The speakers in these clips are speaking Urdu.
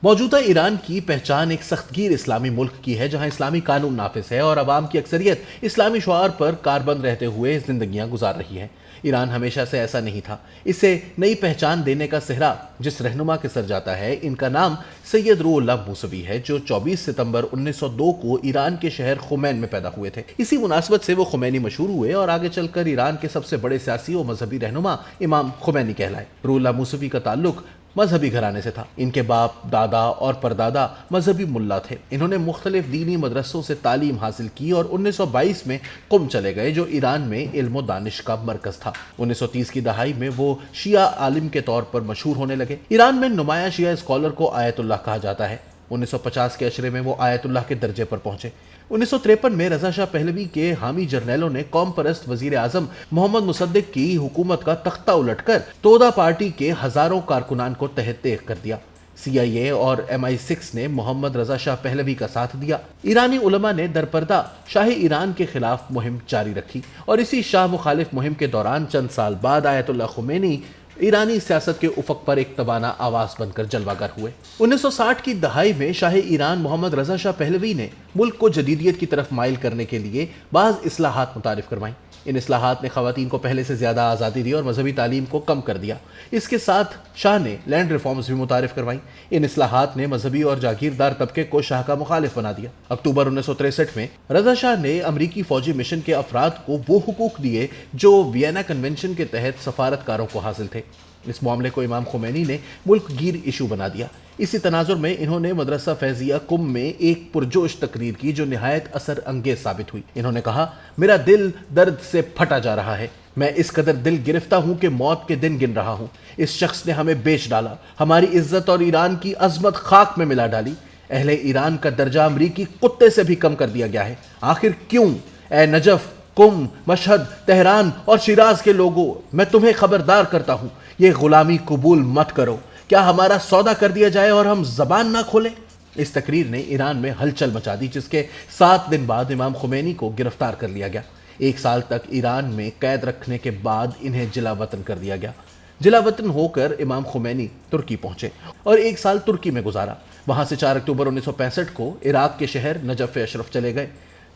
موجودہ ایران کی پہچان ایک سخت گیر اسلامی ملک کی ہے جہاں اسلامی قانون نافذ ہے اور عوام کی اکثریت اسلامی شعار پر کاربند رہتے ہوئے زندگیاں گزار رہی ہے۔ ایران ہمیشہ سے ایسا نہیں تھا۔ اسے نئی پہچان دینے کا صحرا جس رہنما کے سر جاتا ہے، ان کا نام سید روح اللہ موسوی ہے، جو 24 ستمبر 1902 کو ایران کے شہر خمین میں پیدا ہوئے تھے۔ اسی مناسبت سے وہ خمینی مشہور ہوئے اور آگے چل کر ایران کے سب سے بڑے سیاسی و مذہبی رہنما امام خمینی کہلائے۔ روح اللہ موسوی کا تعلق مذہبی گھرانے سے تھا۔ ان کے باپ، دادا اور پردادا مذہبی ملا تھے۔ انہوں نے مختلف دینی مدرسوں سے تعلیم حاصل کی اور 1922 میں قم چلے گئے، جو ایران میں علم و دانش کا مرکز تھا۔ 1930 کی دہائی میں وہ شیعہ عالم کے طور پر مشہور ہونے لگے۔ ایران میں نمایاں شیعہ اسکالر کو آیت اللہ کہا جاتا ہے۔ 1950 کے عشرے میں وہ آیت اللہ کے درجے پر پہنچے۔ 1953 میں رضا شاہ پہلوی کے حامی جرنیلوں نے قوم پرست وزیر اعظم محمد مصدق کی حکومت کا تختہ الٹ کر تودا پارٹی کے ہزاروں کارکنان کو تحت دیکھ کر دیا۔ CIA اور MI6 نے محمد رضا شاہ پہلوی کا ساتھ دیا۔ ایرانی علماء نے درپردہ شاہ ایران کے خلاف مہم جاری رکھی اور اسی شاہ مخالف مہم کے دوران چند سال بعد آیت اللہ خمینی ایرانی سیاست کے افق پر ایک توانا آواز بن کر جلوہ گر ہوئے۔ 1960 کی دہائی میں شاہ ایران محمد رضا شاہ پہلوی نے ملک کو جدیدیت کی طرف مائل کرنے کے لیے بعض اصلاحات متعارف کروائیں۔ ان اصلاحات نے خواتین کو پہلے سے زیادہ آزادی دی اور مذہبی تعلیم کو کم کر دیا۔ اس کے ساتھ شاہ نے لینڈ ریفارمز بھی متعارف کروائیں۔ ان اصلاحات نے مذہبی اور جاگیردار طبقے کو شاہ کا مخالف بنا دیا۔ اکتوبر 1963 میں رضا شاہ نے امریکی فوجی مشن کے افراد کو وہ حقوق دیے جو وینا کنونشن کے تحت سفارتکاروں کو حاصل تھے۔ اس معاملے کو امام خمینی نے ملک گیر ایشو بنا دیا۔ اسی تناظر میں انہوں نے مدرسہ فیضیہ قم میں ایک پرجوش تقریر کی جو نہایت اثر انگیز ثابت ہوئی۔ انہوں نے کہا، میرا دل درد سے پھٹا جا رہا ہے، میں اس قدر دل گرفتہ ہوں کہ موت کے دن گن رہا ہوں۔ اس شخص نے ہمیں بیچ ڈالا، ہماری عزت اور ایران کی عظمت خاک میں ملا ڈالی۔ اہل ایران کا درجہ امریکی کتے سے بھی کم کر دیا گیا ہے۔ آخر کیوں؟ اے نجف، قم، مشہد، تہران اور شیراز کے لوگوں، میں تمہیں خبردار کرتا ہوں، یہ غلامی قبول مت کرو۔ کیا ہمارا سودا کر دیا جائے اور ہم زبان نہ کھولیں؟ اس تقریر نے ایران میں ہلچل مچا دی، جس کے 7 دن بعد امام خمینی کو گرفتار کر لیا گیا۔ 1 سال تک ایران میں قید رکھنے کے بعد انہیں جلا وطن کر دیا گیا۔ جلا وطن ہو کر امام خمینی ترکی پہنچے اور 1 سال ترکی میں گزارا۔ وہاں سے 4 اکتوبر 1965 کو عراق کے شہر نجف اشرف چلے گئے۔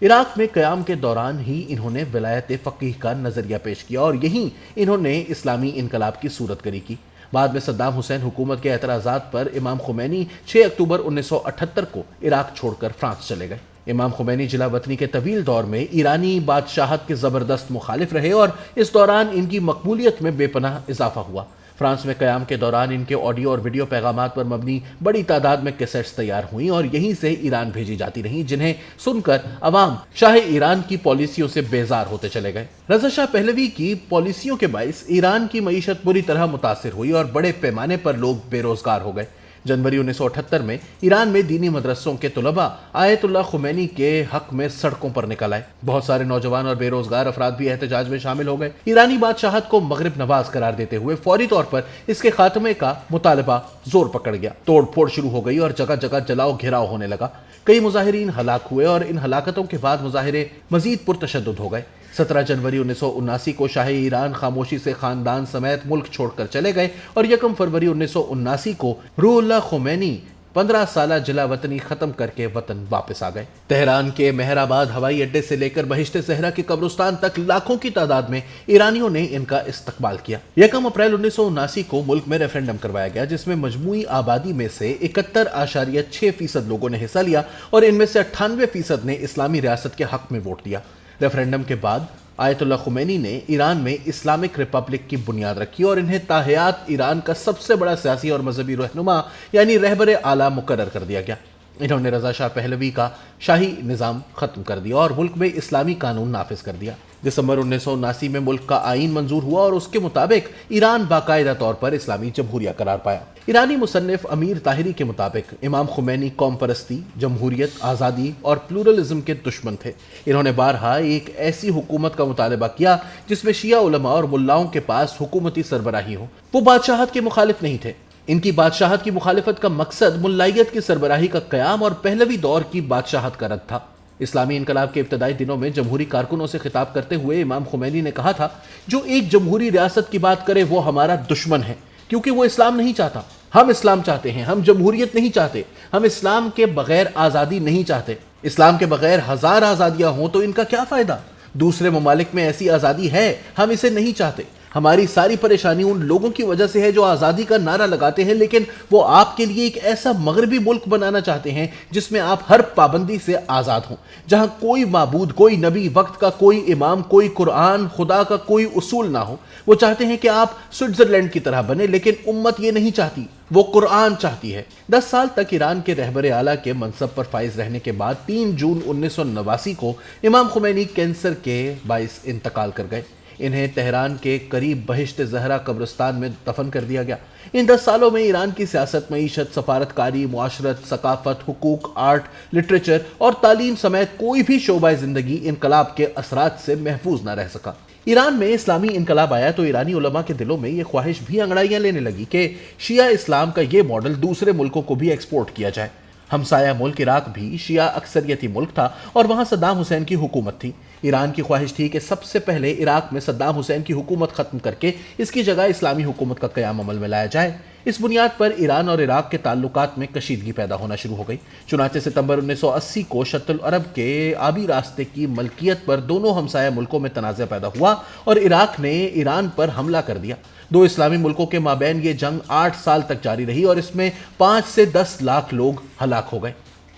عراق میں قیام کے دوران ہی انہوں نے ولایت فقیہ کا نظریہ پیش کیا اور یہیں انہوں نے اسلامی انقلاب کی صورت گری کی۔ بعد میں صدام حسین حکومت کے اعتراضات پر امام خمینی 6 اکتوبر 1978 کو عراق چھوڑ کر فرانس چلے گئے۔ امام خمینی جلا وطنی کے طویل دور میں ایرانی بادشاہت کے زبردست مخالف رہے اور اس دوران ان کی مقبولیت میں بے پناہ اضافہ ہوا۔ فرانس میں قیام کے دوران ان کے آڈیو اور ویڈیو پیغامات پر مبنی بڑی تعداد میں کیسٹس تیار ہوئیں اور یہیں سے ایران بھیجی جاتی رہیں، جنہیں سن کر عوام شاہ ایران کی پالیسیوں سے بیزار ہوتے چلے گئے۔ رضا شاہ پہلوی کی پالیسیوں کے باعث ایران کی معیشت بری طرح متاثر ہوئی اور بڑے پیمانے پر لوگ بے روزگار ہو گئے۔ جنوری 1978 میں ایران میں دینی مدرسوں کے طلباء آیت اللہ خمینی کے حق میں سڑکوں پر نکل آئے۔ بہت سارے نوجوان اور بے روزگار افراد بھی احتجاج میں شامل ہو گئے۔ ایرانی بادشاہت کو مغرب نواز قرار دیتے ہوئے فوری طور پر اس کے خاتمے کا مطالبہ زور پکڑ گیا۔ توڑ پھوڑ شروع ہو گئی اور جگہ جگہ جلاؤ گھیراؤ ہونے لگا۔ کئی مظاہرین ہلاک ہوئے اور ان ہلاکتوں کے بعد مظاہرے مزید پرتشدد ہو گئے۔ 17 جنوری 1979 کو شاہ ایران خاموشی سے خاندان سمیت ملک چھوڑ کر چلے گئے اور 1 فروری 1979 کو روح اللہ خمینی 15 سالہ جلا وطنی ختم کر کے وطن واپس آ گئے۔ تہران کے مہر آباد ہوائی اڈے سے لے کر بہشت صحرا کے قبرستان تک لاکھوں کی تعداد میں ایرانیوں نے ان کا استقبال کیا۔ 1 اپریل 1979 کو ملک میں ریفرنڈم کروایا گیا، جس میں مجموعی آبادی میں سے 71.6% لوگوں نے حصہ لیا اور ان میں سے 98% نے اسلامی ریاست کے حق میں ووٹ دیا۔ ریفرنڈم کے بعد آیت اللہ خمینی نے ایران میں اسلامک ریپبلک کی بنیاد رکھی اور انہیں تاحیات ایران کا سب سے بڑا سیاسی اور مذہبی رہنما یعنی رہبر اعلیٰ مقرر کر دیا گیا۔ انہوں نے رضا شاہ پہلوی کا شاہی نظام ختم کر دیا اور ملک میں اسلامی قانون نافذ کر دیا۔ دسمبر 1979 میں ملک کا آئین منظور ہوا اور اس کے مطابق ایران باقاعدہ طور پر اسلامی جمہوریہ قرار پایا۔ ایرانی مصنف امیر طاہری کے مطابق امام خمینی قوم پرستی، جمہوریت، آزادی اور پلورلزم کے دشمن تھے۔ انہوں نے بارہا ایک ایسی حکومت کا مطالبہ کیا جس میں شیعہ علماء اور ملاؤں کے پاس حکومتی سربراہی ہو۔ وہ بادشاہت کے مخالف نہیں تھے۔ ان کی بادشاہت کی مخالفت کا مقصد ملائیت کی سربراہی کا قیام اور پہلوی دور کی بادشاہت کا رد تھا۔ اسلامی انقلاب کے ابتدائی دنوں میں جمہوری کارکنوں سے خطاب کرتے ہوئے امام خمینی نے کہا تھا، جو ایک جمہوری ریاست کی بات کرے وہ ہمارا دشمن ہے، کیونکہ وہ اسلام نہیں چاہتا۔ ہم اسلام چاہتے ہیں، ہم جمہوریت نہیں چاہتے، ہم اسلام کے بغیر آزادی نہیں چاہتے۔ اسلام کے بغیر ہزار آزادیاں ہوں تو ان کا کیا فائدہ؟ دوسرے ممالک میں ایسی آزادی ہے، ہم اسے نہیں چاہتے۔ ہماری ساری پریشانی ان لوگوں کی وجہ سے ہے جو آزادی کا نعرہ لگاتے ہیں، لیکن وہ آپ کے لیے ایک ایسا مغربی ملک بنانا چاہتے ہیں جس میں آپ ہر پابندی سے آزاد ہوں، جہاں کوئی معبود، کوئی نبی، وقت کا کوئی امام، کوئی قرآن، خدا کا کوئی اصول نہ ہو۔ وہ چاہتے ہیں کہ آپ سوئٹزرلینڈ کی طرح بنے، لیکن امت یہ نہیں چاہتی، وہ قرآن چاہتی ہے۔ 10 سال تک ایران کے رہبر اعلیٰ کے منصب پر فائز رہنے کے بعد 3 جون 1989 کو امام خمینی کینسر کے باعث انتقال کر گئے۔ انہیں تہران کے قریب بہشت زہرا قبرستان میں دفن کر دیا گیا۔ ان 10 سالوں میں ایران کی سیاست، معیشت، سفارتکاری، معاشرت، ثقافت، حقوق، آرٹ، لٹریچر اور تعلیم سمیت کوئی بھی شعبہ زندگی انقلاب کے اثرات سے محفوظ نہ رہ سکا۔ ایران میں اسلامی انقلاب آیا تو ایرانی علماء کے دلوں میں یہ خواہش بھی انگڑائیاں لینے لگی کہ شیعہ اسلام کا یہ ماڈل دوسرے ملکوں کو بھی ایکسپورٹ کیا جائے۔ ہمسایہ ملک عراق بھی شیعہ اکثریتی ملک تھا اور وہاں صدام حسین کی حکومت تھی۔ ایران کی خواہش تھی کہ سب سے پہلے عراق میں صدام حسین کی حکومت ختم کر کے اس کی جگہ اسلامی حکومت کا قیام عمل میں لایا جائے۔ اس بنیاد پر ایران اور عراق کے تعلقات میں کشیدگی پیدا ہونا شروع ہو گئی۔ چنانچہ ستمبر 1980 کو شط العرب کے آبی راستے کی ملکیت پر دونوں ہمسایہ ملکوں میں تنازع پیدا ہوا اور عراق نے ایران پر حملہ کر دیا۔ دو اسلامی ملکوں کے مابین یہ جنگ 8 سال تک جاری رہی اور اس میں 5 سے 10 لاکھ لوگ ہلاک ہو گئے۔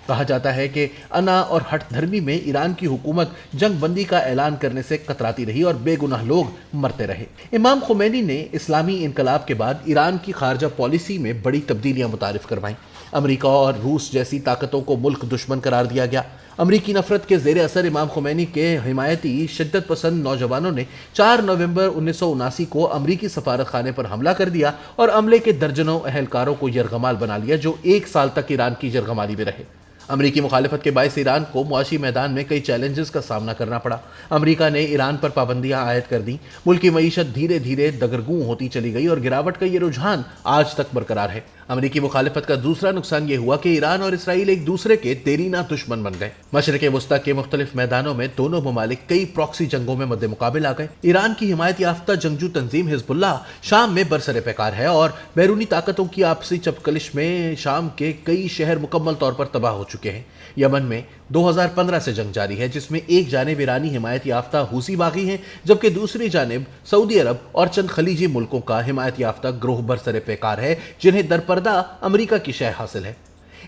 کہا جاتا ہے کہ انا اور ہٹ دھرمی میں ایران کی حکومت جنگ بندی کا اعلان کرنے سے کتراتی رہی اور بے گناہ لوگ مرتے رہے۔ امام خمینی نے اسلامی انقلاب کے بعد ایران کی خارجہ پالیسی میں بڑی تبدیلیاں متعارف کروائیں۔ امریکہ اور روس جیسی طاقتوں کو ملک دشمن قرار دیا گیا۔ امریکی نفرت کے زیر اثر امام خمینی کے حمایتی شدت پسند نوجوانوں نے 4 نومبر 1979 کو امریکی سفارت خانے پر حملہ کر دیا اور عملے کے درجنوں اہلکاروں کو یرغمال بنا لیا جو 1 سال تک ایران کی یرغمالی میں رہے۔ امریکی مخالفت کے باعث ایران کو معاشی میدان میں کئی چیلنجز کا سامنا کرنا پڑا۔ امریکہ نے ایران پر پابندیاں عائد کر دیں۔ ملک کی معیشت دھیرے دھیرے دگرگوں ہوتی چلی گئی اور گراوٹ کا یہ رجحان آج تک برقرار ہے۔ امریکی مخالفت کا دوسرا نقصان یہ ہوا کہ ایران اور اسرائیل ایک دوسرے کے دیرینہ دشمن بن گئے۔ مشرق وسطیٰ کے مختلف میدانوں میں دونوں ممالک کئی پراکسی جنگوں میں مد مقابل آ گئے۔ ایران کی حمایت یافتہ جنگجو تنظیم حزب اللہ شام میں برسر پیکار ہے اور بیرونی طاقتوں کی آپسی چپکلش میں شام کے کئی شہر مکمل طور پر تباہ ہو چکے ہیں۔ یمن میں 2015 سے جنگ جاری ہے جس میں ایک جانب ایرانی حمایت یافتہ حوثی باغی ہیں جبکہ دوسری جانب سعودی عرب اور چند خلیجی ملکوں کا حمایت یافتہ گروہ برسر پیکار ہے جنہیں درپردہ امریکہ کی شہ حاصل ہے۔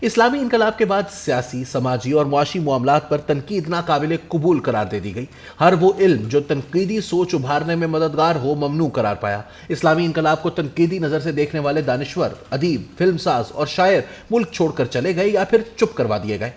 اسلامی انقلاب کے بعد سیاسی، سماجی اور معاشی معاملات پر تنقید ناقابل قبول قرار دے دی گئی۔ ہر وہ علم جو تنقیدی سوچ ابھارنے میں مددگار ہو ممنوع قرار پایا۔ اسلامی انقلاب کو تنقیدی نظر سے دیکھنے والے دانشور، ادیب، فلم ساز اور شاعر ملک چھوڑ کر چلے گئے یا پھر چپ کروا دیے گئے۔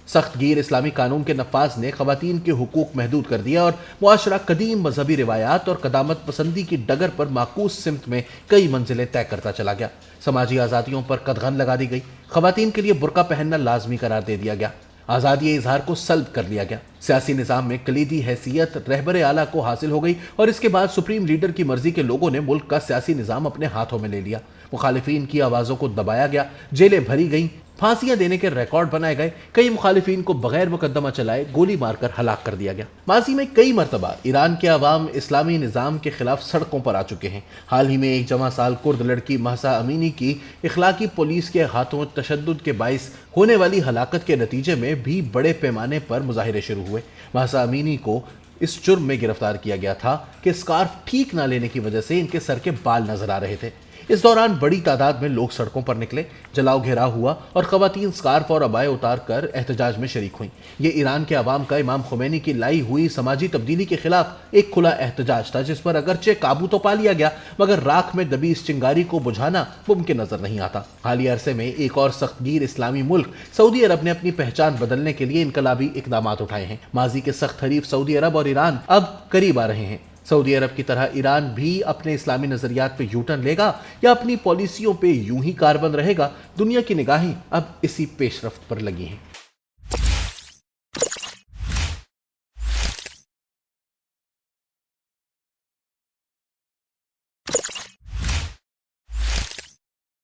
سخت گیر اسلامی قانون کے نفاذ نے خواتین کے حقوق محدود کر دیا اور معاشرہ قدیم مذہبی روایات اور قدامت پسندی کی ڈگر پر معکوس سمت میں کئی منزلیں طے کرتا چلا گیا۔ سماجی آزادیوں پر قدغن لگا دی گئی۔ خواتین کے لیے برقع پہننا لازمی قرار دے دیا گیا۔ آزادی اظہار کو سلب کر لیا گیا۔ سیاسی نظام میں کلیدی حیثیت رہبر اعلیٰ کو حاصل ہو گئی اور اس کے بعد سپریم لیڈر کی مرضی کے لوگوں نے ملک کا سیاسی نظام اپنے ہاتھوں میں لے لیا۔ مخالفین کی آوازوں کو دبایا گیا، جیلیں بھری گئیں، پھانسیاں دینے کے ریکارڈ بنائے گئے، کئی مخالفین کو بغیر مقدمہ چلائے گولی مار کر ہلاک کر دیا گیا۔ ماضی میں کئی مرتبہ ایران کے عوام اسلامی نظام کے خلاف سڑکوں پر آ چکے ہیں۔ حال ہی میں ایک جمع سال کرد لڑکی مہسا امینی کی اخلاقی پولیس کے ہاتھوں تشدد کے باعث ہونے والی ہلاکت کے نتیجے میں بھی بڑے پیمانے پر مظاہرے شروع ہوئے۔ مہسا امینی کو اس جرم میں گرفتار کیا گیا تھا کہ اسکارف ٹھیک نہ لینے کی وجہ سے ان کے سر کے بال نظر آ رہے تھے۔ اس دوران بڑی تعداد میں لوگ سڑکوں پر نکلے، جلاؤ گھیراؤ ہوا اور خواتین سکارف اور عبائے اتار کر احتجاج میں شریک ہوئیں۔ یہ ایران کے عوام کا امام خمینی کی لائی ہوئی سماجی تبدیلی کے خلاف ایک کھلا احتجاج تھا جس پر اگرچہ قابو تو پا لیا گیا مگر راکھ میں دبی اس چنگاری کو بجھانا ممکن نظر نہیں آتا۔ حالیہ عرصے میں ایک اور سخت گیر اسلامی ملک سعودی عرب نے اپنی پہچان بدلنے کے لیے انقلابی اقدامات اٹھائے ہیں۔ ماضی کے سخت حریف سعودی عرب اور ایران اب قریب آ رہے ہیں۔ سعودی عرب کی طرح ایران بھی اپنے اسلامی نظریات پہ یو ٹرن لے گا یا اپنی پالیسیوں پہ یوں ہی کاربند رہے گا؟ دنیا کی نگاہیں اب اسی پیش رفت پر لگی ہیں۔